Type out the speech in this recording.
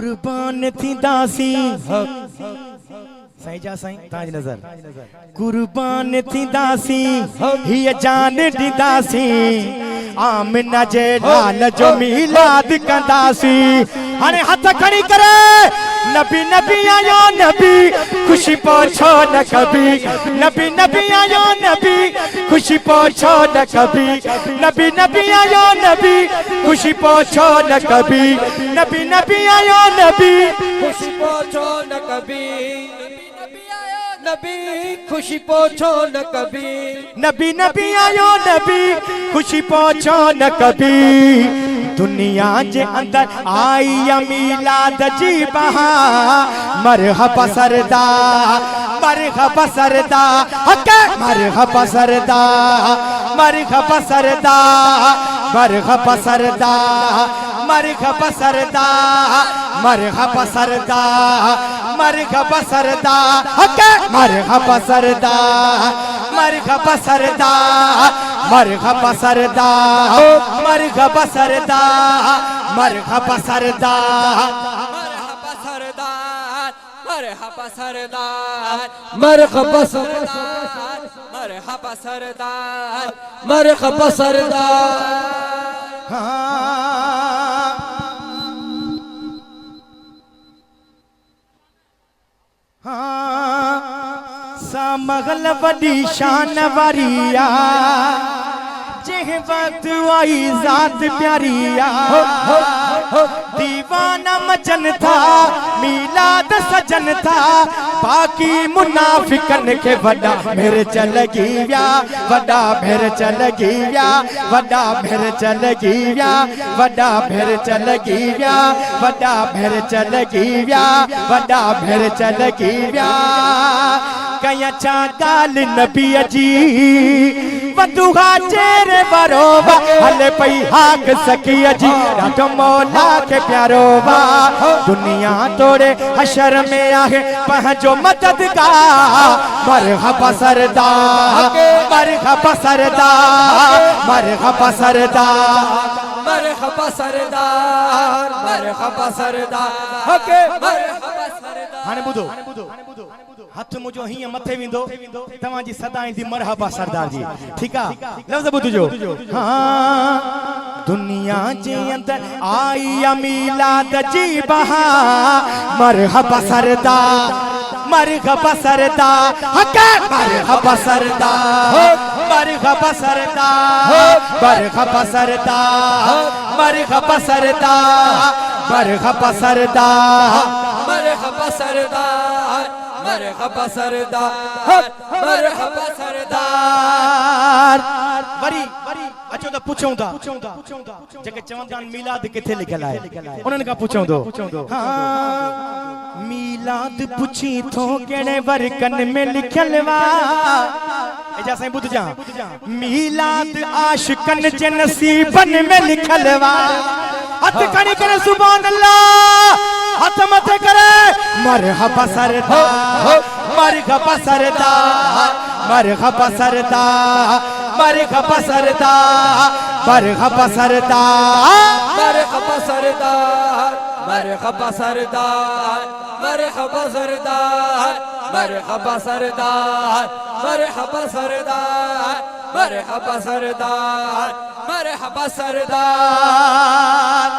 कुर्बान थी दासी साईं जा साईं ताज नजर कुर्बान थी दासी हिय जान ॾींदासी आमिना जे लाल जो मिलाद कंदासी हाणे हथ खणी करे नबी नबी आयो नबी खुशी पहुंचो न कभी नबी नबी आयो नबी खुशी पहुंचो न कभी नबी नबी आयो नबी खुशी पहुंचो न कभी नबी नबी आयो नबी खुशी पहुंचो न कभी नबी खुशी पहुंचो न कभी नबी नबी आयो नबी खुशी पहुंचो न कभी दुनिया जे अंदर आई मीलाद जी बहार मरहबा सरदार मरहबा सरदार हके मरहबा सरदार मरहबा सरदार मरहबा सरदार मरहबा सरदार मरहबा सरदार मरहबा सरदार हके मरहबा सरदार मरहबा सरदार मरहबा सरदार मरहबा सरदार मरहबा सरदार मरहबा सरदार मरहबा सरदार मरहबा सरदार मरहबा सरदार मगल वडी शान वारिया जेह वक्त आई जात प्यारिया दीवाना मचन था मिलाद सजन था बाकी मुनाफिकन के वडा भेर चल गया वडा भेर चल गया वडा भेर चल गया वडा भेर चल गया वडा भेर चल गया वडा भेर चल गया कया चा गाल नबी जी वदुहा चेरे बरोबा हले पई हाक सकी जी ॾाढो मौला के प्यारो बा दुनिया तोड़े हशर में आहे पंहिंजो मददगार मरहबा सरदार मरहबा सरदार मरहबा सरदार मरहबा सरदार मरहबा सरदार हके मरहबा सरदार हाणे ॿुधो हथ मुझो हिय मथे विंदो तवां जी सदा ईंदी मरहबा सरदार जी ठीक है लफ्ज़ ॿुधजो हां दुनिया जे अंदर आई मीलाद जी बहार मरहबा सरदार मरहबा सरदार हके मरहबा सरदार मरहबा सरदार मरहबा सरदार मरहबा सरदार मरहबा सरदार मरहबा सरदार मरहबा सरदार मरहबा सरदार वरी अचो त पुछूं था जेके चवंदा आहिनि मीलाद किथे लिखियल आहे उन्हनि खां पुछूं थो मीलाद पुछी थो कहिड़े वर्कन में लिखियल वा एजा साईं ॿुध जा मीलाद आशिकन जे नसीबन में लिखियल वा हथ खणी करे सुभान अल्लाह हाथ मथे करे मरहबा सरदार मरहबा सरदार मरहबा सरदार मरहबा सरदार मरहबा सरदार मरहबा सरदार मरहबा सरदार मरहबा सरदार मरहबा सरदार मरहबा सरदार मरहबा सरदार मरहबा सरदार